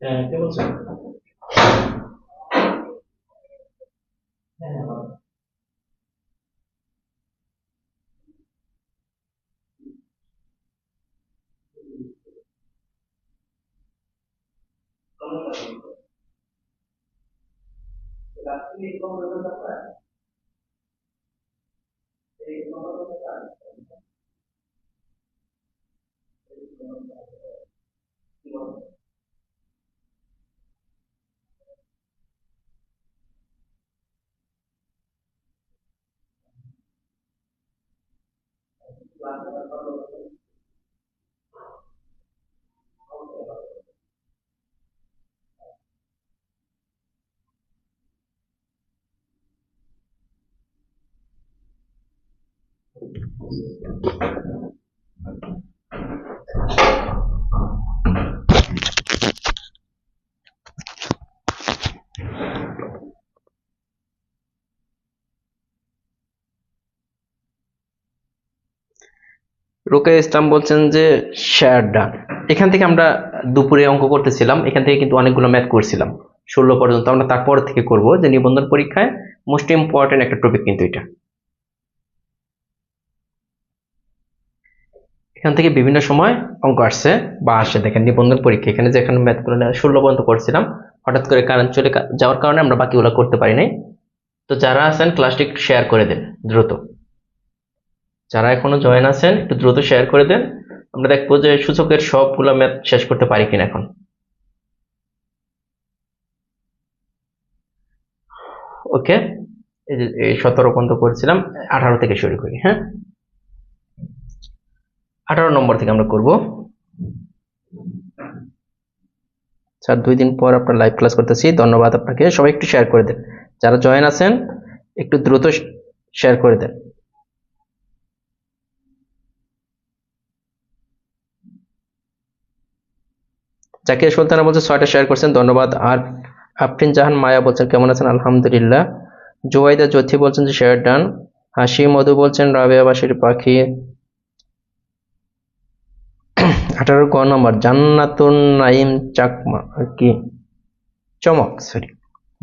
হ্যাঁ, কে বলছেন? হ্যাঁ, রোকেয়া ইসলাম বলছেন যে শেয়ার ডান। এখান থেকে আমরা দুপুরে অঙ্ক করতেছিলাম, এখান থেকে কিন্তু অনেকগুলো ম্যাথ করছিলাম 16 পর্যন্ত। আমরা তারপর থেকে করব যে নিবন্ধন পরীক্ষায় মোস্ট ইম্পর্টেন্ট একটা টপিক কিন্তু এটা। এখান থেকে বিভিন্ন সময় অঙ্ক আসছে বা আসে। দেখেন নিবন্ধন পরীক্ষা এখানে যে এখানে ম্যাথগুলো 16 পর্যন্ত করছিলাম, হঠাৎ করে কারেন্ট চলে যাওয়ার কারণে আমরা বাকিগুলো করতে পারি নাই। তো যারা আছেন ক্লাসটি শেয়ার করে দেন দ্রুত, যারা এখনো জয়েন আছেন একটু দ্রুত শেয়ার করে দেন। আমরা দেখবো যে সূচকের সবগুলো ম্যাথ শেষ করতে পারি কিনা এখন। ওকে, এই যে এই 17 পর্যন্ত করছিলাম, 18 থেকে শুরু করি। হ্যাঁ, 18 নম্বর থেকে আমরা করব। স্যার 2 দিন পর আপনার লাইভ ক্লাস করতেছি, ধন্যবাদ আপনাকে। সবাই একটু শেয়ার করে দেন, যারা জয়েন আছেন একটু দ্রুত শেয়ার করে দেন। জাকির সুলতানা বলছে 6টা শেয়ার করছেন, ধন্যবাদ। আর আফরিন জাহান মায়া বলছেন কেমন আছেন, আলহামদুলিল্লাহ। জুবাইদা জ্যোতি বলছেন যে শেয়ার ডান। হাসি মধু বলছেন রাবেয়া বাসির পাখি। 18 ক নম্বর জান্নাতুন নাইম চাকমা কি চমক, সরি।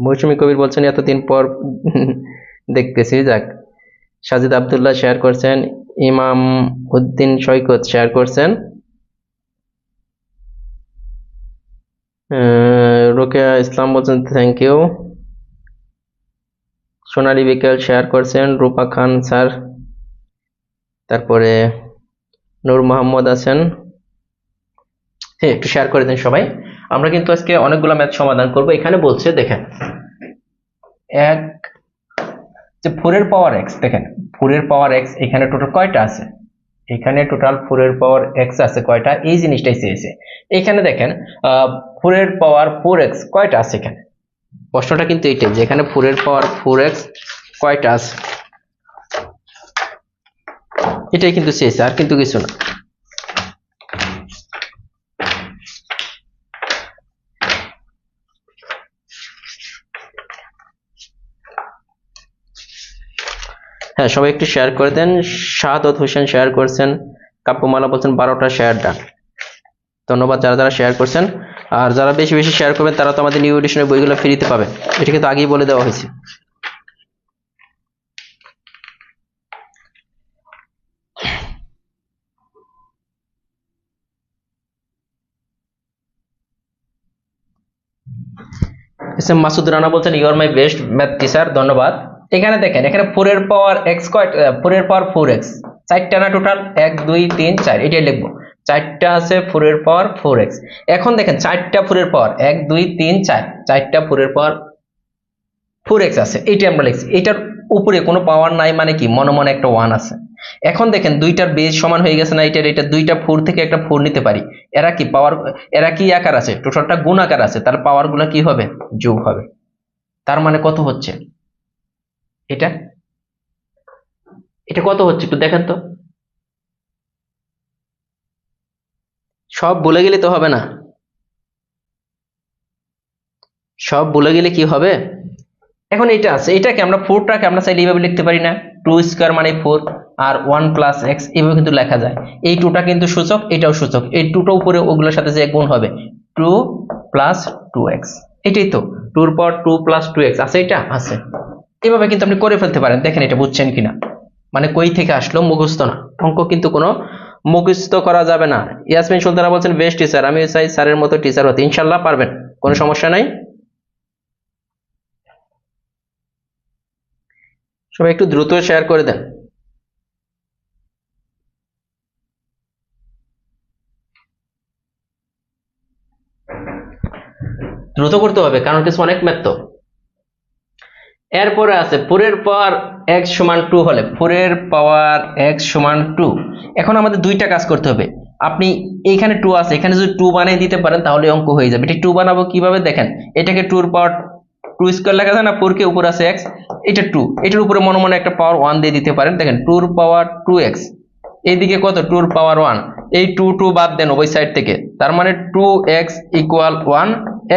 মৌসুমী কবির বলছেন এতদিন পর দেখতেছি। যাক, সাজিদ আব্দুল্লাহ শেয়ার করছেন, ইমাম উদ্দিন সৈকত শেয়ার করছেন, রোকেয়া ইসলাম বলছেন থ্যাংক ইউ, সোনালী বিকেল শেয়ার করছেন, রূপা খান স্যার, তারপরে নূর মোহাম্মদ আছেন। হ্যাঁ, একটু শেয়ার করে দিন সবাই। আমরা কিন্তু আজকে অনেকগুলো ম্যাথ সমাধান করব। এখানে বলছে দেখেন এক যে 4 এর পাওয়ার x, দেখেন 4 এর পাওয়ার x এখানে টোটাল কয়টা আছে, এখানে টোটাল 4 এর পাওয়ার x আছে কয়টা, এই জিনিসটাই চেয়েছে। এখানে দেখেন 4 এর পাওয়ার 4x কয়টা আছে, এখানে প্রশ্নটা কিন্তু এইটাই যে এখানে 4 এর পাওয়ার 4x কয়টা আছে, এটাই কিন্তু চেয়েছে, আর কিন্তু কিছু না। হ্যাঁ, সবাই একটু শেয়ার করে দেন। শাহাদত হোসেন শেয়ার করছেন, কাব্যমালা বলছেন 12টা শেয়ার ডান। ধন্যবাদ যারা যারা শেয়ার করছেন। আর যারা বেশি বেশি শেয়ার করবেন তারা তো আমাদের নিউ এডিশনের বইগুলো ফ্রিতে পাবেন, এটা কিন্তু আগেই বলে দেওয়া হয়েছে। মাসুদ রানা বলছেন you are my best math teacher, ধন্যবাদ। এখানে দেখেন এখানে 4 এর পাওয়ার x কয়টা, 4 এর পাওয়ার 4x চারটা না টোটাল, 1 2 3 4, এটাই লিখবো। চারটা আছে 4 এর পাওয়ার 4x। এখন দেখেন চারটা 4 এর পাওয়ার 1 2 3 4, চারটা 4 এর পাওয়ার 4x আছে, এইটা আমরা লিখছি। এটার উপরে কোনো পাওয়ার নাই মানে কি, মনে মনে একটা 1 আছে। এখন দেখেন দুইটার বেজ সমান হয়ে গেছে না, এটা দুইটা 4 থেকে একটা 4 নিতে পারি। এরা কি পাওয়ার, এরা কি আকার আছে, টোটালটা গুণ আকার আছে, তার পাওয়ার গুলো কি হবে, যোগ হবে। তার মানে কত হচ্ছে এটা, এটা কত হচ্ছে একটু দেখেন তো। সব ভুলে গেলে তো হবে না, সব ভুলে গেলে কি হবে। এখন এটা আছে, এটাকে আমরা 4টাকে আমরা চাইলে এইভাবে লিখতে পারি না, 2 স্কয়ার মানে 4 আর 1 প্লাস x, এইভাবে কিন্তু লেখা যায়। এই 2টা কিন্তু সূচক, এটাও সূচক, এই 2টা উপরে ওগুলোর সাথে যে গুণ হবে 2 প্লাস 2x, এটাই তো 2 এর পাওয়ার 2 প্লাস 2x আছে, এটা আছে। এভাবে কিন্তু আপনি করে ফেলতে পারেন, দেখেন এটা বুঝছেন কিনা। মানে কই থেকে আসলো, মুখস্থ না, অঙ্ক কিন্তু কোনো মুখস্থ করা যাবে না। ইয়াসমিন সুলতানা বলছেন বেস্ট টিচার, আমি চাই স্যারের মতো টিচার হতে। ইনশাল্লাহ পারবেন, কোনো সমস্যা নাই। সবাই একটু দ্রুত শেয়ার করে দেন। দ্রুত করতে হবে কারণ কিছু অনেক ম্যাথ তো। এরপরে আছে 4 এর পাওয়ার x সমান 2 হলে 4 এর পাওয়ার x সমান 2। এখন আমাদের দুইটা কাজ করতে হবে। আপনি এইখানে 2 আছে, এখানে যদি 2 বানিয়ে দিতে পারেন তাহলে অঙ্ক হয়ে যাবে। এটা 2 বানাবো কিভাবে দেখেন, এটাকে 2 এর পাওয়ার 2 স্কয়ার লেখা যায় না, 4 কে উপরে আছে x, এটা 2, এটার উপরে মনে মনে একটা পাওয়ার 1 দিয়ে দিতে পারেন। দেখেন 2 এর পাওয়ার 2x, এইদিকে কত 2 এর পাওয়ার 1, এই 2 2 বাদ দেন ওই সাইড থেকে, তার মানে 2x ইকুয়াল 1,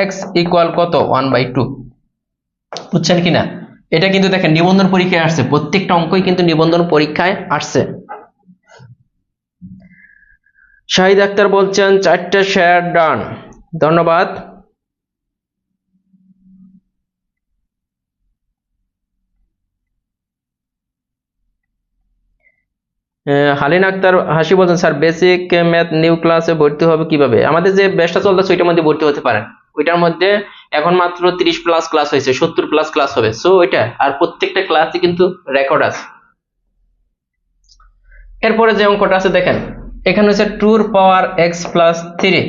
x ইকুয়াল কত 1/2। বুঝছেন কিনা। এটা কিন্তু দেখেন নিবন্ধন পরীক্ষায় আসছে, প্রত্যেকটা অঙ্কই কিন্তু নিবন্ধন পরীক্ষায় আসছে। শাহিদ আক্তার বলছেন 4টা শেয়ার ডান, ধন্যবাদ। হালিন আক্তার হাসি বলছেন স্যার বেসিক ম্যাথ নিউ ক্লাসে ভর্তি হবে কিভাবে। আমাদের যে ব্যাচটা চলতেছে ওইটার মধ্যে ভর্তি হতে পারেন, ওইটার মধ্যে এখন মাত্র 30 প্লাস ক্লাস হয়েছে, 70 প্লাস ক্লাস হবে। সো ওইটা আর প্রত্যেকটা ক্লাসে কিন্তু রেকর্ড আছে। এরপরে যে অঙ্কটা আছে দেখেন, এখানে হচ্ছে 2 এর পাওয়ার x প্লাস 3।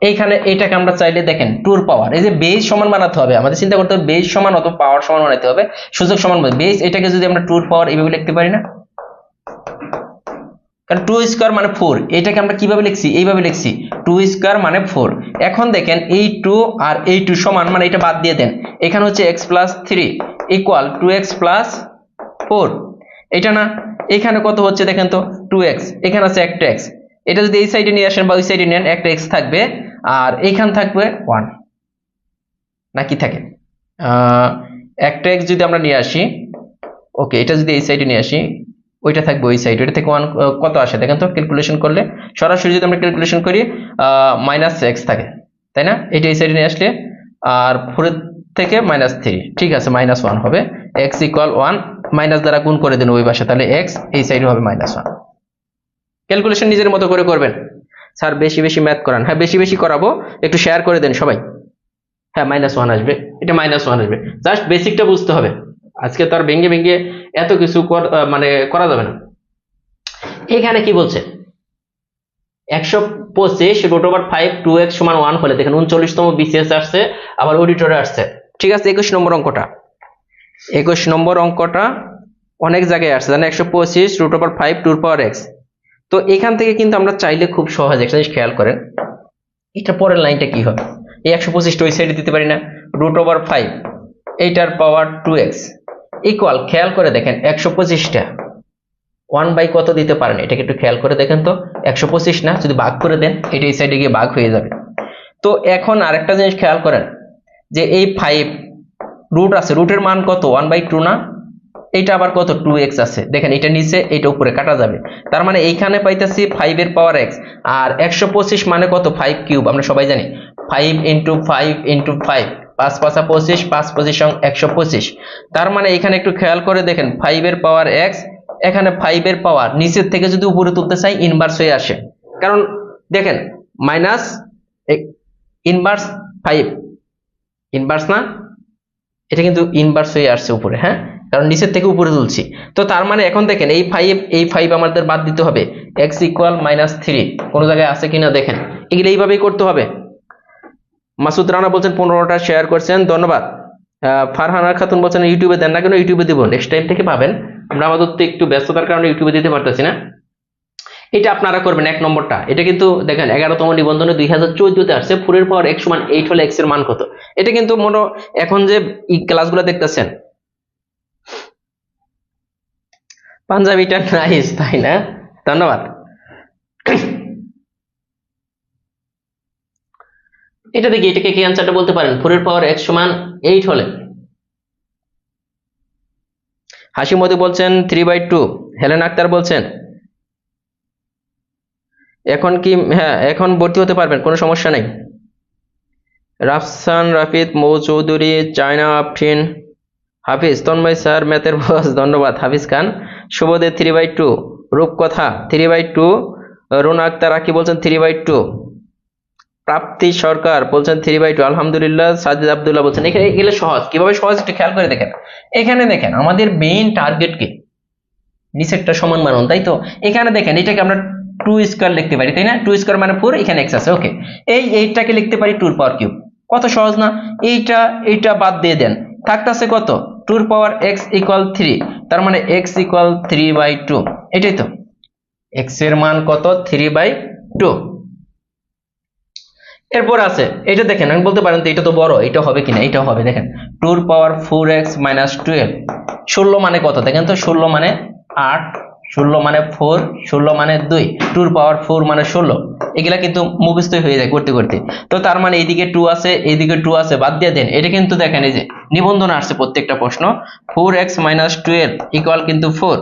এইখানে এইটাকে আমরা চাইলে দেখেন 2 এর পাওয়ার, এই যে বেস সমান বানাতে হবে আমাদের, চিন্তা করতে হবে বেস সমান অথবা পাওয়ার সমান বানাতে হবে, সূচক সমান বেস। এটাকে যদি আমরা 2 এর পাওয়ার এইভাবে লিখতে পারি না, কারণ 2 স্কয়ার মানে 4, এটাকে আমরা কিভাবে লিখছি, এইভাবে লিখছি 2 স্কয়ার মানে 4। এখন দেখেন এই 2 আর এই 2 সমান, মানে এটা বাদ দিয়ে দেন, এখানে হচ্ছে x plus 3 equal 2x plus 4, এটা না। এখানে কত হচ্ছে দেখেন তো 2x, এখানে আছে একটা x, এটা যদি এই সাইডে নিয়ে আসেন বা ওই সাইডে নেন একটা x থাকবে, আর এইখান থাকবে 1 নাকি থাকে একটা x যদি আমরা নিয়ে আসি, ওকে এটা যদি এই সাইডে নিয়ে আসি ওইটা থাকবে ওই সাইড। ওইটা থেকে 1 কত আসে দেখেন তো, ক্যালকুলেশন করলে সরাসরি যদি আমরা ক্যালকুলেশন করি -x থাকে, তাই না? এটা এই সাইডে নিয়ে আসলে আর 4 থেকে -3, ঠিক আছে, -1 হবে। x = 1, মাইনাস দ্বারা গুণ করে দেন ওই পাশে, তাহলে x এই সাইডে হবে -1। ক্যালকুলেশন নিজের মতো করে করবেন। স্যার বেশি বেশি ম্যাথ করান, হ্যাঁ বেশি বেশি করাবো, একটু শেয়ার করে দেন সবাই। হ্যাঁ -1 আসবে, এটা -1 আসবে, জাস্ট বেসিকটা বুঝতে হবে। আজকে তো আর ভেঙে ভেঙে এত কিছু মানে করা যাবে না। এখানে কি বলছে, 125√5 2x = 1 হলে দেখেন 39তম বিসিএস আসছে, আবার অডিটরে আসছে, ঠিক আছে। 21 নম্বর অঙ্কটা, 21 নম্বর অঙ্কটা অনেক জায়গায় আসছে, জানেন, 125√5 2x। তো এখান থেকে কিন্তু আমরা চাইলে খুব সহজ একটা জিনিস খেয়াল করেন, এটা পরের লাইনটা কি হবে, এই 125টা ওই সাইডে দিতে পারি না, √5 এইটার পাওয়ার 2x ইকুয়াল, খেয়াল করে দেখেন 125টা 1 কত দিতে পারেন, এটাকে একটু খেয়াল করে দেখেন তো। 125 না, যদি ভাগ করে দেন এটা এই সাইডে গিয়ে ভাগ হয়ে যাবে। তো এখন আরেকটা জিনিস খেয়াল করেন যে এই 5 রুট আছে, রুটের মান কত 1/2 না, এটা আবার কত 2x আছে, দেখেন এটা নিচে এটা উপরে কাটা যাবে, তার মানে এইখানে পাইতেছি 5 এর পাওয়ার x, আর 125 মানে কত 5 কিউব, আমরা সবাই জানি 5 × 5 × 5, 5 5 25, 5 25 125। তার মানে এখানে একটু খেয়াল করে দেখেন 5 এর পাওয়ার x, এখানে 5 এর পাওয়ার নিচের থেকে যদি উপরে তুলতে চাই ইনভার্স হয়ে আসে, কারণ দেখেন মাইনাস ইনভার্স 5 ইনভার্স না, এটা কিন্তু ইনভার্স হয়ে আসছে উপরে, হ্যাঁ, কারণ নিচের থেকে উপরে তুলছি। তো তার মানে এখন দেখেন এই 5 আমাদের বাদ দিতে হবে, x = -3 কোন জায়গায় আছে কিনা দেখেন, এগুলো এইভাবেই করতে হবে। মাসুদ রানা বলছেন 15টা শেয়ার করছেন, ধন্যবাদ। ফারহানা খাতুন বলছেন ইউটিউবে দেন না কেন, ইউটিউবে দিব, নেক্সট টাইম থেকে পাবেন, আমরা আমাদের তো একটু ব্যস্ততার কারণে ইউটিউবে দিতে পারতেছি না। এটা আপনারা করবেন 1 নম্বরটা, এটা কিন্তু দেখেন 11তম নিবন্ধনে 2014তে আসছে, 4 এর পাওয়ার x = 8 হলে x এর মান কত, এটা কিন্তু মনে এখন যে ক্লাসগুলো দেখতেছেন পাঞ্জাবিটা নাইস, তাই না, ধন্যবাদ। এটা দেখি এটাকে কি অ্যান্সারটা বলতে পারেন, 4 এর পাওয়ার x = 8 হলে। হাসিমতি বলছেন 3/2, হেলেন আক্তার বলছেন এখন কি, হ্যাঁ এখন ভর্তি হতে পারবেন, কোনো সমস্যা নেই। রাফসান রাফিদ, মৌ চৌধুরী, চায়না আফরিন, হাফিজ, তন্ময় স্যার ম্যাথের বস, ধন্যবাদ। হাফিজ খান, শুভদে 3/2, রূপকথা 3/2, রুনা আক্তার আকি বলছেন 3/2, প্রাপ্তি সরকার বলছেন 3/2, আলহামদুলিল্লাহ। সাজিদ আব্দুল্লাহ বলছেন, এখানে এগুলো সহজ, কিভাবে সহজ একটু খেয়াল করে দেখেন। এখানে দেখেন আমাদের মেইন টার্গেট কি, নিচেরটা সমান মানন, তাই তো। এখানে দেখেন এটাকে আমরা 2² লিখতে পারি, তাই না, 2² মানে 4, এখানে x আছে, ওকে। এই 8টাকে লিখতে পারি 2 এর পাওয়ার কিউব, কত সহজ না। এইটা বাদ দিয়ে দেন, থাকতেছে কত 2 এর পাওয়ার x = 3, তার মানে x = 3/2, এটাই তো, x এর মান কত 3/2। এরপর আছে এটা দেখেন, আমি বলতে পারেন তো এটা তো বড়, এটা হবে কিনা, এটা হবে, দেখেন 2 এর পাওয়ার 4x - 12, 16 মানে কত দেখেন তো, 16 মানে 8, 16 মানে 4, 16 মানে 2, 2 এর পাওয়ার 4 মানে 16, এগুলা কিন্তু মুখস্থ হয়ে যায় করতে করতে। তো তার মানে এইদিকে 2 আছে, এইদিকে 2 আছে, বাদ দিয়ে দেন, এটা কিন্তু দেখেন এই যে নিবন্ধন আসছে প্রত্যেকটা প্রশ্ন, 4x - 12 ইকুয়াল কিন্তু 4,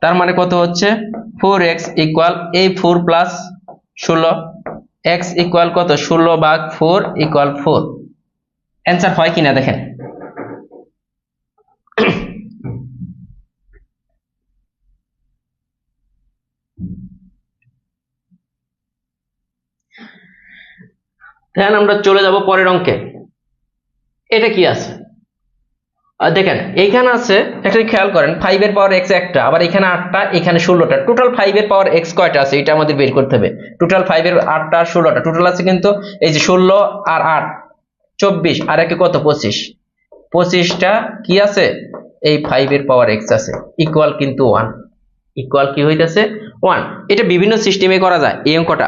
তার মানে কত হচ্ছে 4x ইকুয়াল এই 4 প্লাস 16, x ইকুয়াল কত 16/4 ইকুয়াল 4। অ্যান্সার হয় কিনা দেখেন। আমরা চলে যাব পরের অঙ্কে। এটা কি আছে দেখেন, এইখানে আছে একটা খেয়াল করেন, 5 এর পাওয়ার x একটা, আবার এখানে 8টা, এখানে 16টা, টোটাল 5 এর পাওয়ার x কয়টা আছে এটা আমাদের বের করতে হবে। টোটাল 5 এর 8টা 16টা, টোটাল আছে কিন্তু এই যে 16 আর 8 24, আর একে কত 25, 25টা কি আছে এই 5 এর পাওয়ার x আছে, ইকুয়াল কিন্তু 1, ইকুয়াল কি হইতেছে 1। এটা বিভিন্ন সিস্টেমে করা যায় এই অঙ্কটা।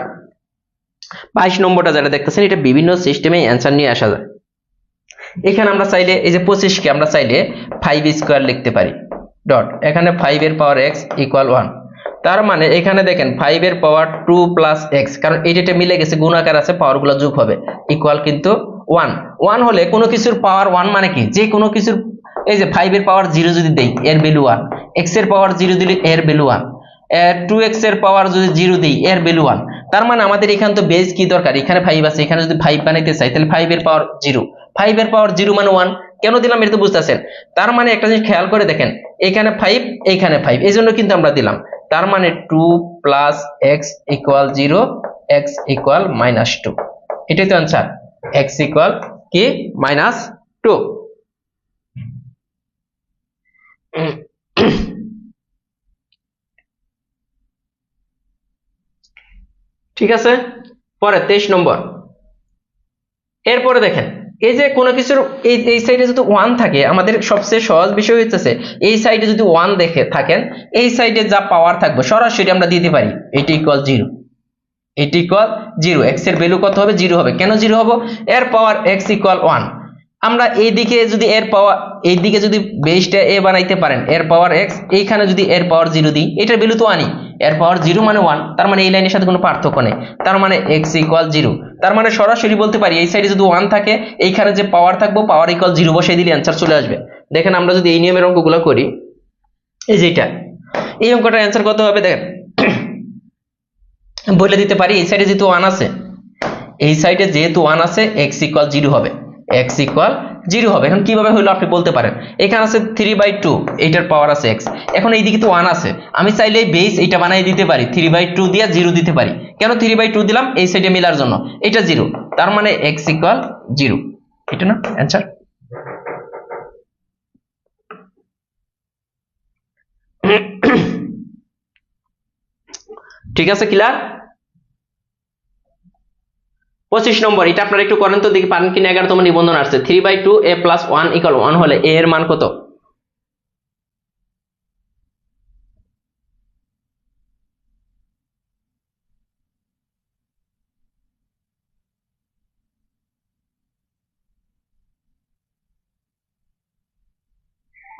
22 নম্বরটা যেটা দেখতেছেন, এটা বিভিন্ন সিস্টেমে অ্যান্সার নিয়ে আসা যায়। এখানে আমরা চাইলে এই যে 25 কে আমরা চাইলে 5² লিখতে পারি, ডট, এখানে 5 এর পাওয়ার x ইকুয়াল 1, তার মানে এখানে দেখেন 5 এর পাওয়ার 2 প্লাস x, কারণ এইটা মিলে গেছে, গুণাকার আছে, পাওয়ারগুলো যোগ হবে, ইকুয়াল কিন্তু 1। 1 হলে কোনো কিছুর পাওয়ার 1 মানে কি, যে কোনো কিছুর, এই যে 5 এর পাওয়ার 0 যদি দেই এর ভ্যালু 1, এক্স এর পাওয়ার 0 দিলে এর ভ্যালু 1, 2x এর পাওয়ার যদি 0 দিই এর ভ্যালু 1। তার মানে আমাদের এখানে তো বেস কি দরকার, এখানে 5 আছে, এখানে যদি 5 বানাইতে চাই তাহলে 5 এর পাওয়ার 0, 5 এর পাওয়ার 0 মানে 1। কেন দিলাম এটা তো বুঝতেছেন। তার মানে একটা জিনিস খেয়াল করে দেখেন, এখানে 5 এখানে 5, এই জন্য কিন্তু আমরা দিলাম। তার মানে 2 plus x equal 0, x equal -2, এটাই তো आंसर। x ইকুয়াল কি -2। ঠিক আছে, পরে 23 নম্বর। এরপরে দেখেন এই যে কোনো কিছুর এই সাইডে যদি 1 থাকে, আমাদের সবচেয়ে সহজ বিষয় হচ্ছে এই সাইডে যদি 1 দেখে থাকেন, এই সাইডে যা পাওয়ার থাকবে সরাসরি আমরা দিতে পারি এটা ইকুয়াল 0, এটা ইকুয়াল 0। x এর ভ্যালু কত হবে, 0 হবে। কেন 0 হবে, এর পাওয়ার x ইকুয়াল 1। আমরা এইদিকে যদি এর পাওয়ার, এইদিকে যদি বেসটা a বানাইতে পারেন, এর পাওয়ার x, এইখানে যদি এর পাওয়ার 0 দিই, এটার ভ্যালু তো 1ই, এর পাওয়ার 0 মানে 1। তার মানে এই লাইনের সাথে কোনো পার্থক্য নেই। তার মানে x ইকুয়াল 0। তার মানে সরাসরি বলতে পারি এই সাইডে যদি 1 থাকে, এইখানে যে পাওয়ার থাকবে পাওয়ার ইকুয়াল 0 বসাই দিলে आंसर চলে আসবে। দেখেন আমরা যদি এই নিয়মের অঙ্কগুলো করি, এই যে এটা, এই অঙ্কটার आंसर কত হবে দেখেন বলে দিতে পারি। এই সাইডে যেহেতু 1 আছে, এই সাইডে যেহেতু 1 আছে, x ইকুয়াল 0 হবে, x ইকুয়াল 0 হবে। এখন কিভাবে হলো আপনি বলতে পারেন, এখানে আছে 3/2, এইটার পাওয়ার আছে x, এখন এইদিকে তো 1 আছে, আমি চাইলে বেস এটা বানাই দিতে পারি, 3/2 দিয়ে 0 দিতে পারি। কেন 3/2 দিলাম, এই সাইডে মিলার জন্য, এটা 0। তার মানে x ইকুয়াল 0, এটা না आंसर। ঠিক আছে, ক্লিয়ার। 25 নম্বর, এটা আপনারা একটু করেন তো দেখি পারেন কিনা। 11তম নিবন্ধন আসছে 3/2 a + 1 = 1 হলে a এর মান কত?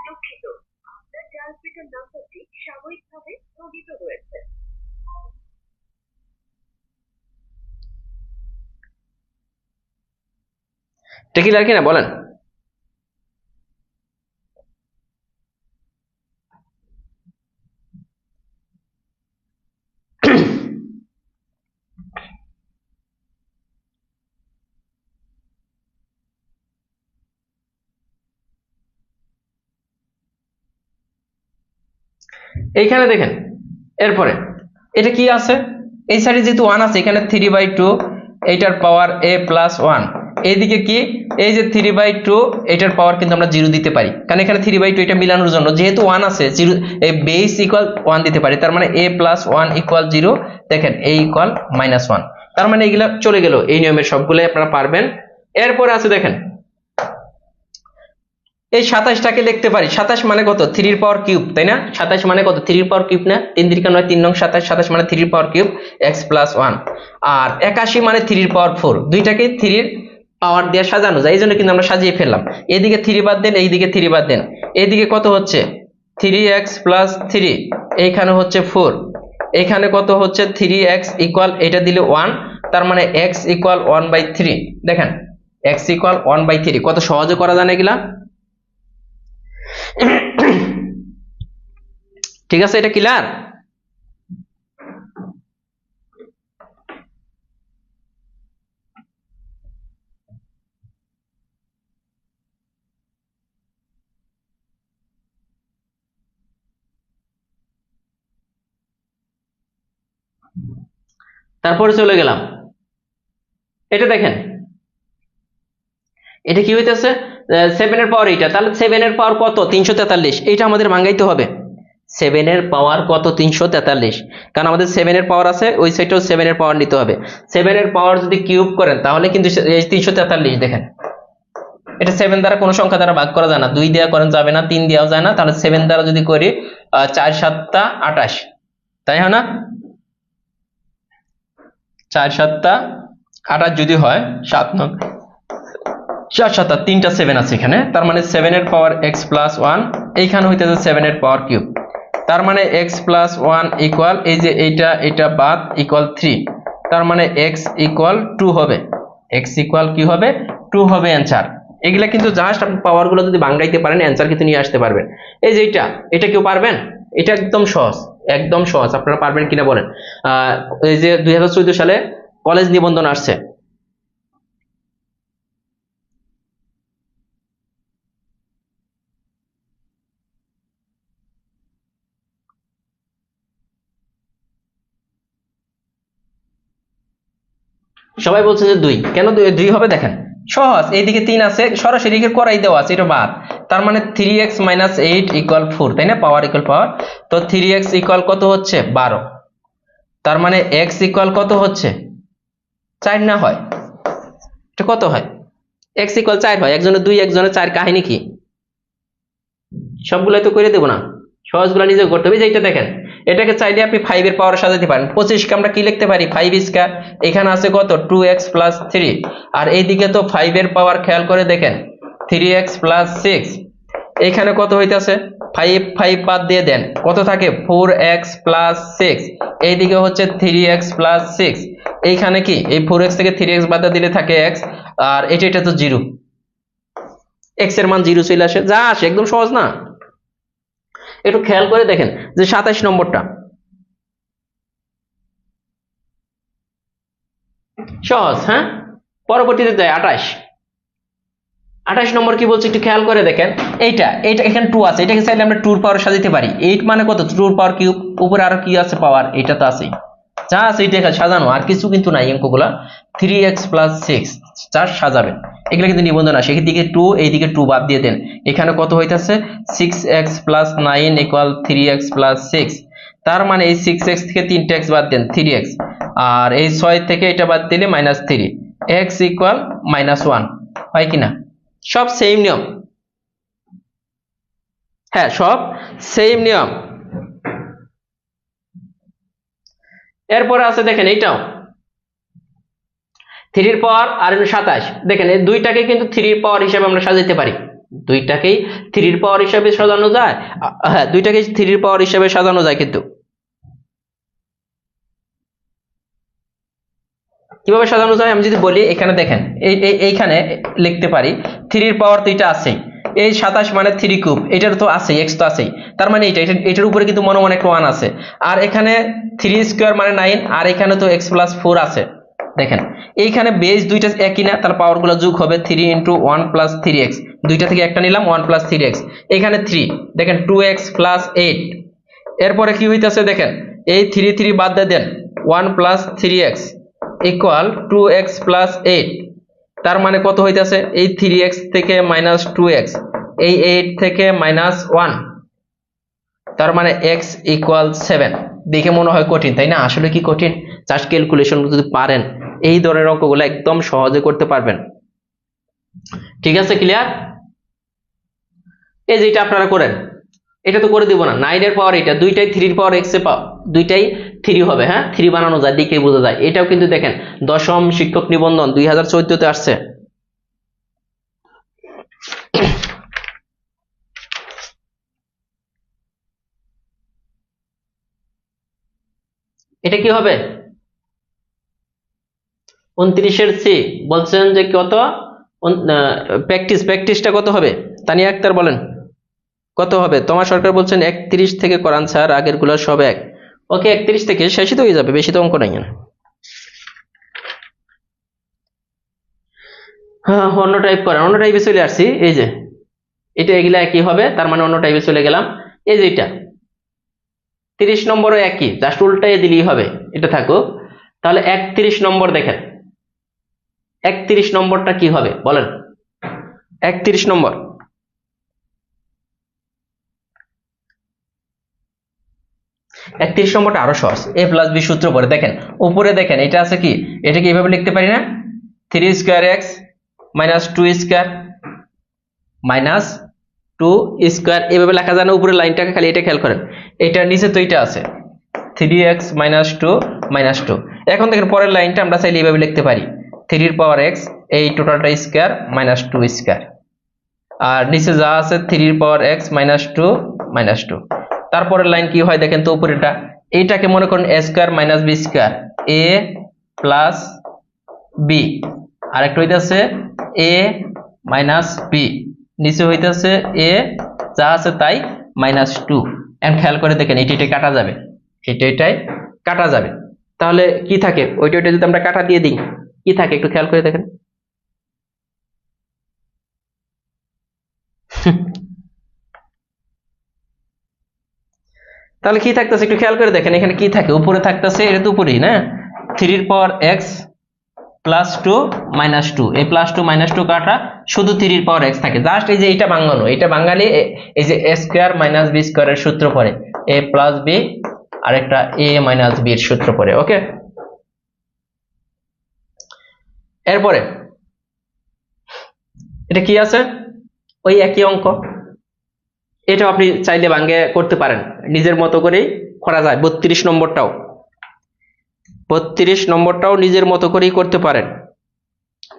দুঃখিত, আপনার ডায়ালকৃত নম্বরটি সাময়িকভাবে স্থগিত রয়েছে। এটা ক্লিয়ার কিনা বলেন। এইখানে দেখেন, এরপরে এটা কি আছে, এই সাইডে যেহেতু 1 আছে, এখানে 3/2, এইটার পাওয়ার a + 1, এইদিকে কি, এই যে 3/2, এটার পাওয়ার কিন্তু আমরা 0 দিতে পারি, কারণ এখানে 3/2 এটা মিলানোর জন্য যেহেতু 1 আছে, 0 এই বেস ইকুয়াল 1 দিতে পারি। তার মানে a + 1 = 0। দেখেন a ইকুয়াল -1। তার মানে এগুলা চলে গেল, এই নিয়মের সবগুলাই আপনারা পারবেন। এরপরে আছে দেখেন এই 27টাকে লিখতে পারি, 27 মানে কত, 3 এর পাওয়ার কিউব, তাই না? 27 মানে কত, 3 এর পাওয়ার কিউব না, 3 3 9 3 9 27, 27 মানে 3 এর পাওয়ার কিউব, x + 1। আর 81 মানে 3 এর পাওয়ার 4, দুইটাকে 3 এর পাওয়ার দিয়ে সাজানো যায়, এই জন্য কিন্তু আমরা সাজিয়ে ফেললাম। এদিকে 3 বাদ দেন, এইদিকে 3 বাদ দেন, এদিকে কত হচ্ছে 3x + 3, এইখানে হচ্ছে 4, এখানে কত হচ্ছে 3x ইকুয়াল, এটা দিলে 1, তার মানে x ইকুয়াল 1/3। দেখেন x ইকুয়াল 1/3, কত সহজে করা যায় এগুলা। ঠিক আছে, এটা ক্লিয়ার। তারপরে চলে গেলাম, এটা দেখেন এটা কি হইতেছে, 7 এর পাওয়ার এইটা, তাহলে 7 এর পাওয়ার কত, 343। এইটা আমাদের ভাঙাইতে হবে, 7 এর পাওয়ার কত, 343, কারণ আমাদের 7 এর পাওয়ার আছে, ওই সাইডেও 7 এর পাওয়ার নিতে হবে। 7 এর পাওয়ার যদি কিউব করেন তাহলে কিন্তু 343। দেখেন এটা 7 দ্বারা কোনো সংখ্যা দ্বারা ভাগ করা যায় না, 2 দেওয়া করেন যাবে না, 3 দেওয়া যায় না, তাহলে 7 দ্বারা যদি করি 4 7 28, তাই হয় না, 4 7 28 যদি হয়, 7 9 4 7 3টা 7 আছে এখানে, তার মানে 7 এর পাওয়ার x + 1, এইখানে হইতেছে 7 এর পাওয়ার কিউব। তার মানে x + 1 ইকুয়াল, এই যে এটা বাদ ইকুয়াল 3, তার মানে x ইকুয়াল 2 হবে, x ইকুয়াল কি হবে, 2 হবে आंसर। এগুলা কিন্তু জাস্ট আপনি পাওয়ার গুলো যদি বাংলাইতে পারেন অ্যান্সার কিন্তু নিয়ে আসতে পারবেন। এই যে এটা কেউ পারবেন? এটা একদম সহজ, একদম সহজ। আপনারা পারবেন কিনা বলেন। এই যে 2014 সালে কলেজ নিবন্ধন আসছে, সবাই বলছে যে 2, কেন 2 হবে? দেখেন সহজ, এইদিকে 3 আছে, সরাসরি করাই দেওয়া আছে, এটা বাদ। তার মানে 3x - 8 = 4, তাই না? পাওয়ার ইকুয়াল পাওয়ার, তো 3x ইকুয়াল কত হচ্ছে? 12। তার মানে x ইকুয়াল কত হচ্ছে? 4 না হয়? এটা কত হয়? x ইকুয়াল 4 হয়। একজনের 2, একজনের 4, কাহিনী কি? সবগুলাই তো করে দেবো না, সহজগুলো নিজে করতে হবে। যেটা দেখেন, এটাকে চাইলে আপনি 5 এর পাওয়ার সাজাতে পারেন। 25 কে আমরা কি লিখতে পারি? 5 স্কয়ার। এখানে আছে কত? 2x + 3। আর এইদিকে তো 5 এর পাওয়ার, খেয়াল করে দেখেন, 3x + 6। এখানে কত হইতাছে? 5 5 বাদ দিয়ে দেন, কত থাকে? 4x + 6। এইদিকে হচ্ছে 3x + 6। এইখানে কি এই 4x থেকে 3x বাদ দিলে থাকে x, আর এটা তো 0, x এর মান 0 চলে আসে, যা আসে। একদম সহজ না? একটু খেয়াল করে দেখেন যে 27 নম্বরটা সহজ, হ্যাঁ? পরবর্তীতে যায় 28 নম্বর কি বলছে একটু খেয়াল করে দেখেন। এইটা এখানে 2 আছে, এটাকে চাইলে আমরা 2 এর পাওয়ার সাজাতে পারি। 8 মানে কত? 2 এর পাওয়ার কিউব। উপরে আরো কি আছে? পাওয়ার। এটা তো আছেই, যা আছে এটা সাজানো, আর কিছু কিন্তু নাই অঙ্কগুলা। 3x + 6 যা সাজাবেন, এগুলো কিন্তু নিবন্ধন আসে। এদিকে 2, এইদিকে 2 বাদ দিয়ে দেন, এখানে কত হইতাছে? 6x + 9 = 3x + 6। তার মানে এই 6x থেকে 3টা x বাদ দেন, 3x। আর এই 6 থেকে এটা বাদ দিলে -3, x = -1, হয় কিনা? সব সেম নিয়ম, হ্যাঁ সব সেম নিয়ম। এরপরে আছে দেখেন এইটাও 3 এর পাওয়ার আর 27। দেখেন এই দুইটাকে কিন্তু 3 এর পাওয়ার হিসেবে আমরা সাজাতে পারি। দুইটাকেই 3 এর পাওয়ার হিসেবে সাজানো যায়। হ্যাঁ, দুইটাকেই 3 এর পাওয়ার হিসেবে সাজানো যায়। কিন্তু কিভাবে সাজানো যায় আমি যদি বলি, এখানে দেখেন, এইখানে লিখতে পারি 3 এর পাওয়ার তো এটা আছেই। এই 27 মানে 3 কিউব, এটার তো আছেই, x তো আছেই। তার মানে এটার উপরে কিন্তু মনে মনে একটা 1 আছে। আর এখানে 3 স্কয়ার মানে 9, আর এখানে তো x + 4 আছে। দেখেন এইখানে বেস দুইটা একই না, তার পাওয়ার গুলো যোগ হবে। 3 × 1 + 3x, দুইটা থেকে একটা নিলাম, 1 + 3x। এখানে 3, দেখেন 2x + 8। এরপরে কি হইতাছে দেখেন, এই 3 3 বাদ দিয়ে দেন, 1 + 3x = 2x + 8। তার মানে কত হইতাছে? এই 3x থেকে -2x, এই 8 থেকে -1, তার মানে x = 7। দেখে মনে হয় কঠিন, তাই না? আসলে কি কঠিন? জাস্ট ক্যালকুলেশন যদি পারেন, এই ধরনের অঙ্কগুলো একদম সহজে করতে পারবেন। ঠিক আছে, ক্লিয়ার? এই যে এটা আপনারা করেন, এটা তো করে দিব না। 9 এর পাওয়ার এটা, দুইটাই 3 এর পাওয়ার x এর পাওয়ার, দুইটাই 3 হবে। হ্যাঁ, 3 বানানো যায়, দেখেই বোঝা যায়। এটাও কিন্তু দেখেন দশম শিক্ষক নিবন্ধন 2014 তে আসছে। এটা কি হবে? 29 এর সি বলছেন যে কত? প্র্যাকটিসটা কত হবে? তানিয়া আক্তার বলেন কত হবে? তোমার সরকার বলছেন 31 থেকে করান স্যার, আগের গুলো সব এক। ওকে, 31 থেকে শেষই তো হয়ে যাবে, বেশি তো অঙ্ক নাই না। হ্যাঁ, অন্য টাইপ করেন। অন্য টাইপে চলে আসছি। এই যে এটা, এগুলা একই হবে, তার মানে অন্য টাইপে চলে গেলাম। এই যে এটা 30 নম্বরও একই, জাস্ট উল্টাই দিলেই হবে। এটা থাকুক। তাহলে 31 নম্বর দেখেন, 31 নম্বরটা কি হবে বলেন? 31 নম্বর, 31 নম্বরটা আরো সহজ। a + b সূত্র পরে দেখেন, উপরে দেখেন এটা আছে কি, এটাকে এইভাবে লিখতে পারি না? 3 স্কয়ার x - 2 স্কয়ার -2 স্কয়ার, এভাবে লেখা যায় না? উপরে লাইনটাকে খালি এটা খেয়াল করেন, এটার নিচে তো এটা আছে 3x - 2 - 2। এখন দেখেন পরের লাইনটা আমরা চাইলে এইভাবে লিখতে পারি, 3 এর পাওয়ার x, এই টোটালটা স্কয়ার -2 স্কয়ার। আর নিচে যা আছে 3 এর পাওয়ার x - 2 - 2। তারপরের লাইন কি হয় দেখেন তো, উপরেটা, এইটাকে মনে করেন a square - b square, a + b। আরেকটা হইতাছে a মাইনাস বি, নিচে হইতেছে এ যা আছে তাই -2। এখন খেয়াল করে দেখেন এটাই কাটা যাবে, এটাই কাটা যাবে। তাহলে কি থাকে, ওইটা যদি আমরা কাটা দিয়ে দিই কি থাকে একটু খেয়াল করে দেখেন। তাহলে কি থাকতেছে একটু খেয়াল করে দেখেন, এখানে কি থাকে, উপরে থাকতেছে, এটা তো উপরেই না, 3 x +2 -2, এই +2 -2 কাটা, শুধু 3 x থাকে, জাস্ট এই যে এইটা ভাঙানো, এটা ভাঙালে এই যে a² - b² এর সূত্র পড়ে, a + b আর একটা a - b এর সূত্র পড়ে। ওকে, এরপরে এটা কি আছে, ওই একই অঙ্ক, এটা আপনি চাইলে ভাঙে করতে পারেন, নিজের মতো করেই করা যায়। 32 নম্বরটাও নিজের মতো করেই করতে পারেন।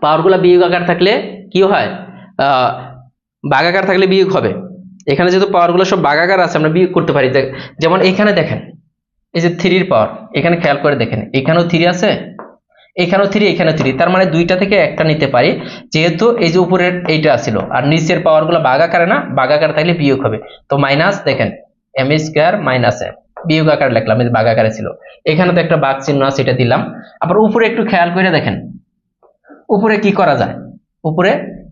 পাওয়ারগুলো বিয়োগ আকার থাকলে কি হয়, ভাগাকার থাকলে বিয়োগ হবে। এখানে যেহেতু পাওয়ারগুলো সব ভাগাকার আছে, আমরা বিয়োগ করতে পারি। যেমন এখানে দেখেন এই যে 3 পাওয়ার, এখানে খেয়াল করে দেখেন এখানেও 3 আছে, এখানেও 3, এখানেও 3, তার মানে দুইটা থেকে একটা নিতে পারি, যেহেতু এই যে উপরের এইটা ছিল আর নিচের পাওয়ারগুলো ভাগাকারে না, ভাগাকার থাকলে বিয়োগ হবে। তো মাইনাস দেখেন m² - m, বিয়োগ আকার লিখলাম, এই যে ভাগাকারে ছিল, এখানে তো একটা ভাগ চিহ্ন আছে, এটা দিলাম। আবার উপরে একটু খেয়াল করে দেখেন, উপরে কি করা যায়, উপরে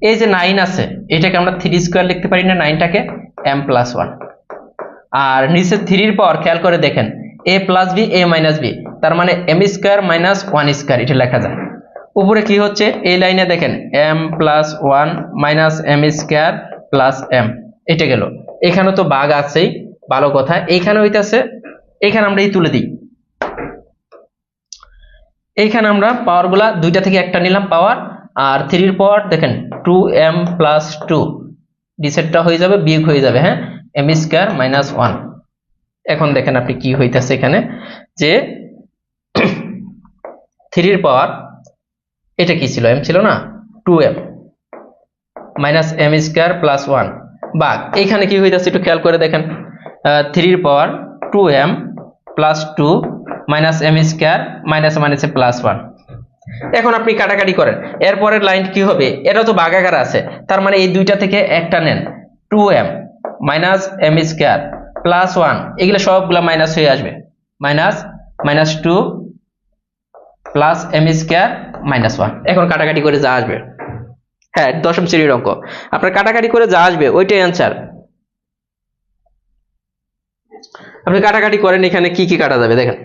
এই যে 9 আছে, এটাকে আমরা 3² লিখতে পারি না, 9টাকে m+1। আর নিচে 3 পাওয়ার খেয়াল করে দেখেন a + b a - b, তার মানে m² - 1² এটা লেখা যায়। উপরে কি হচ্ছে, এই লাইনে দেখেন m+1 - m² + m, এটা গেল। এখানে তো ভাগ আছেই, ভালো কথা, এইখানে হইতাছে, এখানে আমরা এই তুলে দিই, এইখানে আমরা পাওয়ারগুলা দুইটা থেকে একটা নিলাম পাওয়ার, আর 3 পাওয়ার দেখেন 2m+2, ডিসেটটা হয়ে যাবে, বিয়োগ হয়ে যাবে, হ্যাঁ, m² - 1। এখন দেখেন আপনি কি হইতাছে এখানে, যে 3 পাওয়ার, এটা কি ছিল, m ছিল না, 2m - m² + 1 ভাগ, এখানে কি হইতাছে একটু খেয়াল করে দেখেন, 3 পাওয়ার 2m + 2 - m² +1। এখন আপনি কাটাকাটি করেন, এরপরের লাইন কি হবে, এটা তো ভাগাকার আছে, তার মানে এই দুইটা থেকে একটা নেন, 2m - m² +1, এগুলো সবগুলা মাইনাস হয়ে আসবে, -2 + m² - 1। এখন কাটাকাটি করে যা আসবে, হ্যাঁ, দশম শ্রেণীর অঙ্ক, আপনার কাটাকাটি করে যা আসবে ওইটাই অ্যান্সার। আপনি কাটাকাটি করেন, এখানে কি কি কাটা যাবে দেখেন,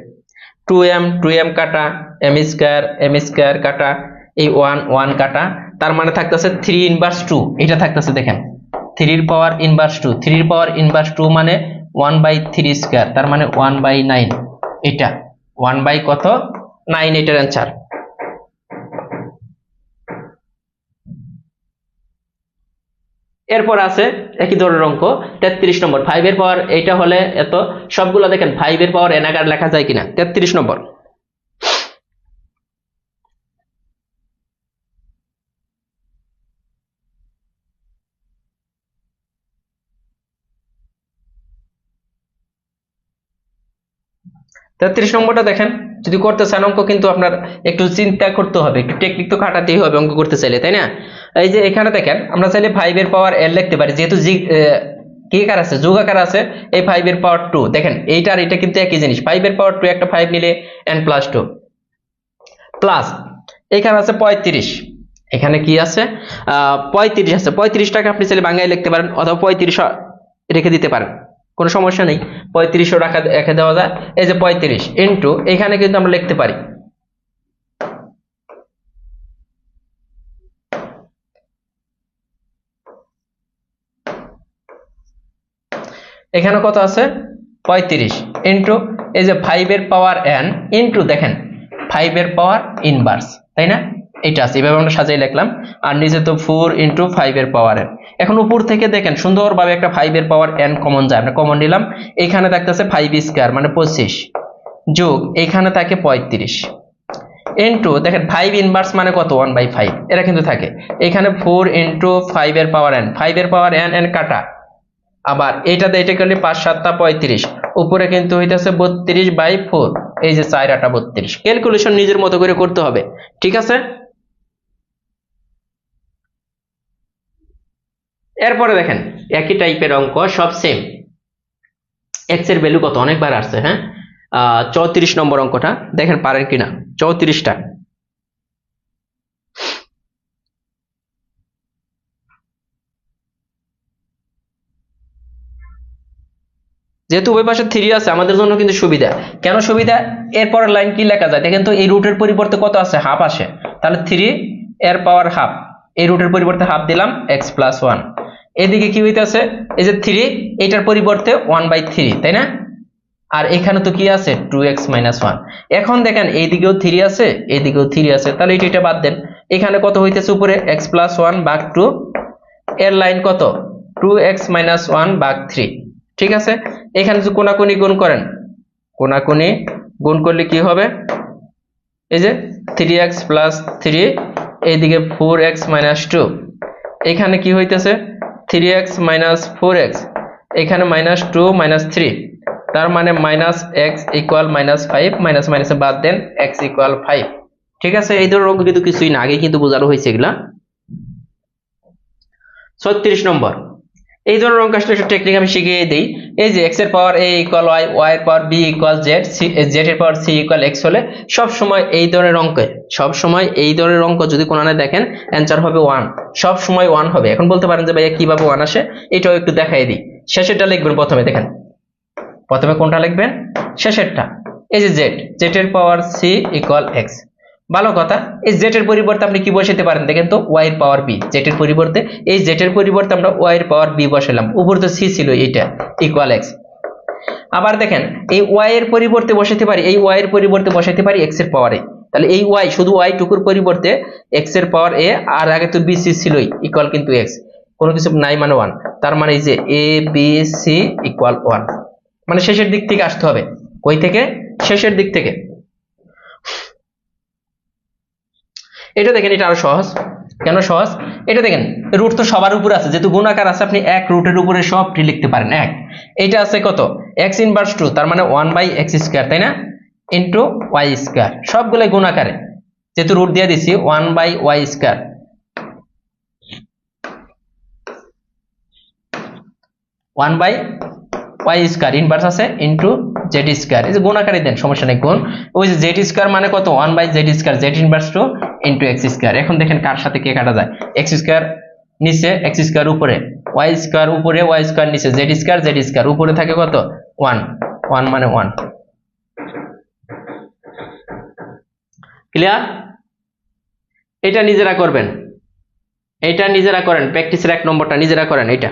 2m কাটা, m² কাটা, এই 1 কাটা, তার মানে থাকতেছে 3 × 2, এটা থাকতেছে দেখেন 3 পাওয়ার 2, 3 পাওয়ার 2 মানে 1/3², তার মানে 1/9, এটা 1/কত 9, এটার অ্যান্সার। এরপর আছে একই ধরনের অঙ্ক 33 নম্বর, 5 এর পাওয়ার, এইটা হলে এত, সবগুলো দেখেন 5 এর পাওয়ার n আকার লেখা যায় কিনা। 33 নম্বর, নম্বরটা দেখেন, যদি করতে চান অঙ্ক কিন্তু আপনার একটু চিন্তা করতে হবে, একটু টেকনিক তো খাটাতেই হবে অঙ্ক করতে চাইলে, তাই না। এই যে এখানে দেখেন আমরা চাইলে 5 এর পাওয়ার n লিখতে পারি, যেহেতু কি আকার আছে, যোগ আকার আছে, এই 5 এর পাওয়ার 2 দেখেন, এইটা আর এটা কিন্তু একই জিনিস, 5 এর পাওয়ার 2 একটা 5 নিলে n+2 প্লাস, এখানে আছে 35, এখানে কি আছে 35 আছে, 35টাকে আপনি চাইলে বাংলায় লিখতে পারেন, অথবা 35 রেখে দিতে পারেন, কোনো সমস্যা নেই, 35ও রেখে দেওয়া যায়। এই যে 35 ইন্টু, এখানে কিন্তু আমরা লিখতে পারি এখানে কত আছে 35 ইন্টু, এই যে 5 এর পাওয়ার n ইন্টু দেখেন 5 এর পাওয়ার ইনভার্স, তাই না, এটা আছে, এভাবে আমরা সাজিয়ে লিখলাম। আর নিচে তো 4 × 5 এর পাওয়ার n। এখন উপর থেকে দেখেন সুন্দরভাবে একটা 5 এর পাওয়ার n কমন যায়, আমরা কমন নিলাম, এখানে থাকতেছে 5² মানে 25 যোগ এখানে থাকে 35 ইন্টু দেখেন 5 ইনভার্স মানে কত 1/5, এটা কিন্তু থাকে, এখানে 4 × 5 এর পাওয়ার n, 5 এর পাওয়ার n কাটা, আবার এইটাতে এটা করলে 5 × 7 = 35, উপরে কিন্তু হইতাছে 32/4, এই যে 4 × 8 = 32। ক্যালকুলেশন নিজের মতো করে করতে হবে, ঠিক আছে। এরপরে দেখেন একই টাইপের অঙ্ক, সব সেম। এক্স এর ভ্যালু কত, অনেকবার আসছে, হ্যাঁ। 34 নম্বর অঙ্কটা দেখেন পারেন কিনা। 34টা যেহেতু উভয় পাশে 3 আছে আমাদের জন্য কিন্তু সুবিধা। কেন সুবিধা? এরপরের লাইন কি লেখা যায় দেখেন তো, এই রুটের পরিবর্তে কত আছে, হাফ আসে, তাহলে 3 এর পাওয়ার হাফ, এই রুটের পরিবর্তে হাফ দিলাম এক্স প্লাস 1। এদিকে কি হইতেছে, এই যে 3, এটার পরিবর্তে 1/3, তাই না? আর এখানে তো কি আছে 2x - 1। এখন দেখেন এইদিকেও 3 আছে, এইদিকেও 3 আছে, তাহলে এটা বাদ দেন। এখানে কত হইতেছে উপরে x + 1 ভাগ 2, এর লাইন কত 2x - 1 ভাগ 3। ঠিক আছে, এখানে যদি কোনাকুনি গুণ করেন, কোনাকুনি গুণ করলে কি হবে, এই যে 3x + 3, এইদিকে 4x - 2, এখানে কি হইতেছে 3x - 4x, এখানে -2 - 3, তার মানে -x = -5, মাইনাস মাইনাসে বাদ দেন x = 5। ঠিক আছে, এই ধরনের অঙ্ক কিন্তু কিছুই না, আগে কিন্তু বোঝানো হয়েছে এগুলা। 36 নম্বর, এই ধরনের অঙ্ক আসলে একটা টেকনিক আমি শিখিয়ে দিই। এই যে x এর পাওয়ার a = y, y এর পাওয়ার b = z, z এর পাওয়ার c = x হলে সব সময় এই ধরনের অঙ্কে, সব সময় এই ধরনের অঙ্ক যদি কোনখানে দেখেন অ্যানসার হবে 1, সব সময় 1 হবে। এখন বলতে পারেন যে ভাইয়া কিভাবে 1 আসে, এটাও একটু দেখাই দিই। শেষেরটা লিখবেন প্রথমে, দেখেন প্রথমে কোনটা লিখবেন, শেষেরটা। এই যে z এর পাওয়ার c = x। ভালো কথা, এই z এর পরিবর্তে আপনি কি বসাতে পারেন দেখেন তো, y এর পাওয়ার b, z এর পরিবর্তে, এই z এর পরিবর্তে আমরা y এর পাওয়ার b বসালাম, উপরে তো c ছিল, এটা = x। আবার দেখেন এই y এর পরিবর্তে বসাতে পারি, এই y এর পরিবর্তে বসাতে পারি x এর পাওয়ার a, তাহলে এই y শুধু y টুকুর পরিবর্তে x এর পাওয়ার a, আর আগে তো b c ছিলই, ইকুয়াল কিন্তু x, কোনো কিছু নাই মানে 1, তার মানে এই যে a b c = 1। মানে শেষের দিক থেকে আসতে হবে, কই থেকে, শেষের দিক থেকে। এটা দেখেন, এটা আরো সহজ। কেন সহজ? এটা দেখেন রুট তো সবার উপরে আছে, যেহেতু গুণাকার আছে আপনি এক রুটের উপরে সবটি লিখতে পারেন এক। এটা আছে কত x ইনভার্স 2, তার মানে 1/x², তাই না, ইনটু y², সবগুলো গুণাকারে, যেহেতু রুট দিয়ে দিছি 1/y², 1/y² ইনভার্স আছে ইনটু z², এই যে গুণ আকারে দেন, সমস্যা নেই, গুণ। ওই যে z² মানে কত 1/z², z inverse 2 into x²। এখন দেখেন কার সাথে কে কাটা যায়, x² নিচে, x² উপরে, y² উপরে, y² নিচে, z² উপরে থাকে কত 1, 1 মানে 1। ক্লিয়ার? এটা নিজেরা করবেন, এটা নিজেরা করেন, প্র্যাকটিসের 1 নম্বরটা নিজেরা করেন এটা।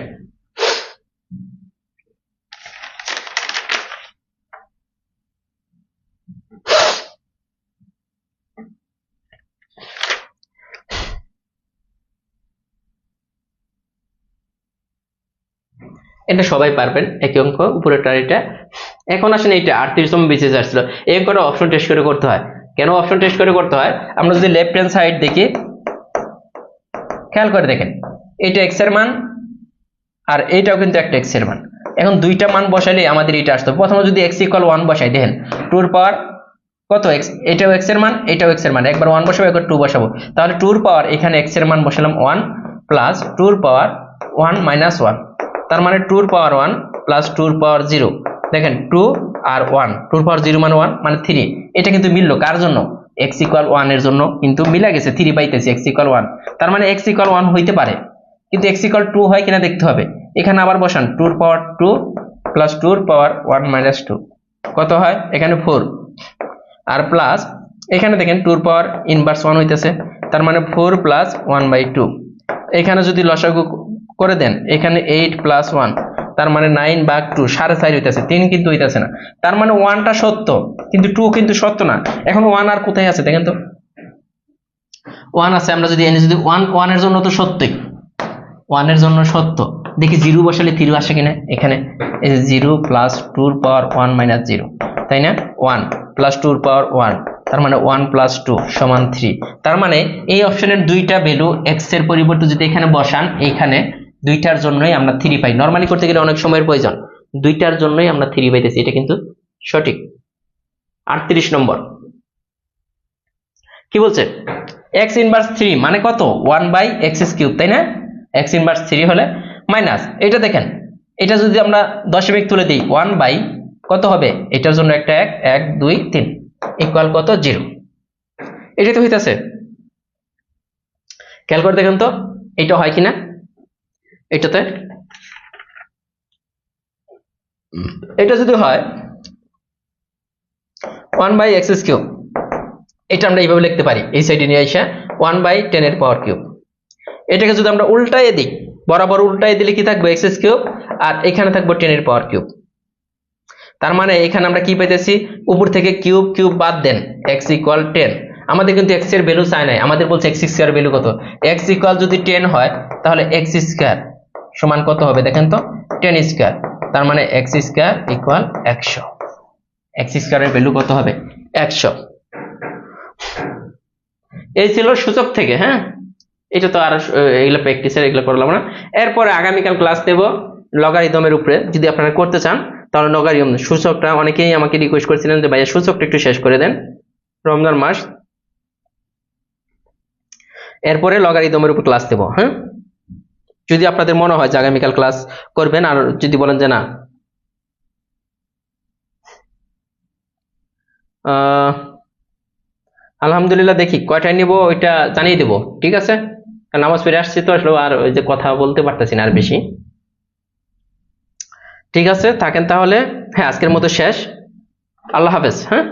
এটা সবাই পারবেন, একই অঙ্ক উপরেরটা এটা। এখন আসেন এইটা 38তম বিসিএস আসছিল, এই অঙ্কটা অপশন টেস্ট করে করতে হয়। কেন অপশন টেস্ট করে করতে হয়? আমরা যদি লেফট হ্যান্ড সাইড দেখি, খেয়াল করে দেখেন, এটা x এর মান আর এইটাও কিন্তু একটা x এর মান। এখন দুইটা মান বসাইলে আমাদের এটা আসতো। প্রথমে যদি x = 1 বসাই, দেখেন 2 এর পাওয়ার কত x, এটাও x এর মান, এটাও x এর মান, একবার 1 বসাবো, একবার 2 বসাবো, তাহলে 2 এর পাওয়ার, এখানে x এর মান বসালাম 1 প্লাস 2 এর পাওয়ার 1 - 1, তার মানে 2 এর পাওয়ার 1 প্লাস 2 এর পাওয়ার 0। দেখেন 2 আর 1, 2 এর পাওয়ার 0 মানে 1 মানে 3। এটা কিন্তু মিললো কার জন্য, x = 1 এর জন্য কিন্তু মিলা গেছে, 3 পাইতেছি, x = 1, তার মানে x = 1 হইতে পারে, কিন্তু x = 2 হয় কিনা দেখতে হবে। এখানে আবার বসান 2 এর পাওয়ার 2 প্লাস 2 এর পাওয়ার 1 - 2 কত হয়, এখানে 4, আর প্লাস এখানে দেখেন 2 এর পাওয়ার ইনভার্স 1 হইতেছে, তার মানে 4 প্লাস 1/2। এখানে যদি লসাগু করে দেন, এখানে 8 প্লাস 1, তার মানে 9 ভাগ 2, 4.5 হইতেছে, 3 কিন্তু হইতেছে না, তার মানে 1টা সত্য কিন্তু 2 কিন্তু সত্য না। এখন 1 আর কোথায় আছে দেখেন তো, 1 আছে, আমরা যদি এনে যদি 1 এর জন্য তো সত্যই, 1 এর জন্য সত্য, দেখি 0 বসালে 3 আসে কিনা, এখানে এই যে 0 প্লাস 2 এর পাওয়ার 1 - 0, তাই না, 1 প্লাস 2 এর পাওয়ার 1, তার মানে 1 প্লাস 2 সমান 3। তার মানে এই অপশনের দুইটা ভ্যালু x এর পরিবর্তে যদি এখানে বসান, এইখানে দুইটার জন্যই আমরা 3 পাই। নরমালি করতে গেলে অনেক সময়ের প্রয়োজন, দুইটার জন্যই আমরা 3 পাইতেছি, এটা কিন্তু সঠিক। 38 নম্বর কি বলছে, x ইনভার্স 3 মানে কত 1/x³, তাই না, x ইনভার্স 3 হলে মাইনাস এটা দেখেন, এটা যদি আমরা দশমিক তুলে দিই 1 বাই কত হবে, এটার জন্য একটা 1, 1 2 3 ইকুয়াল কত 0। এটাই তো হইতাছে, খেয়াল করে দেখেন তো এটা হয় কিনা। এটাতে এটা যদি হয় 1 বাই এক্স কিউব, এটা আমরা এইভাবে লিখতে পারি, এই সাইডে নিয়ে এসে 1 বাই 10 এর পাওয়ার কিউব। এটাকে যদি আমরা উল্টায় দিই, বরাবর উল্টায় দিলে কি থাকবে এক্স কিউব, আর এখানে থাকবে 10 এর পাওয়ার কিউব। তার মানে এখানে আমরা কি পাইতেছি, উপর থেকে কিউব কিউব বাদ দেন, এক্স ইকুয়াল 10। আমাদের কিন্তু এক্স এর ভ্যালু চাই নাই, আমাদের বলছে এক্স স্কয়ার ভ্যালু কত। এক্স ইকুয়াল যদি 10 হয় তাহলে এক্স স্কয়ার সমান কত হবে দেখেন তো, 10 স্কয়ার। তার মানে এক্স স্কয়ার ইকুয়াল 100। এক্স স্কয়ারের ভ্যালু কত হবে, 100। এই ছিল সূচক থেকে। হ্যাঁ, এটা তো আর এগুলো প্র্যাকটিসের, এগুলো করলাম না। এরপরে আগামীকাল ক্লাস দেব লগারিদমের উপরে। যদি আপনারা করতে চান তাহলে লগারিদম সূচকটা, অনেকেই আমাকে রিকোয়েস্ট করেছিলেন যে ভাইয়া সূচকটা একটু শেষ করে দেন, রমজান মাস। এরপরে লগারিদমের উপর ক্লাস দেব। হ্যাঁ, যদি আপনাদের মনে হয় যে আগামীকাল ক্লাস করবেন, আর যদি বলেন যে না আলহামদুলিল্লাহ, দেখি কয়টায় নিব ওইটা জানিয়ে দেবো, ঠিক আছে? কারণ নামাজ পড়ে আসছি তো আসলে, আর ওই যে কথা বলতে পারতেছি না আর বেশি। ঠিক আছে, থাকেন তাহলে। হ্যাঁ, আজকের মতো শেষ। আল্লাহ হাফেজ। হ্যাঁ।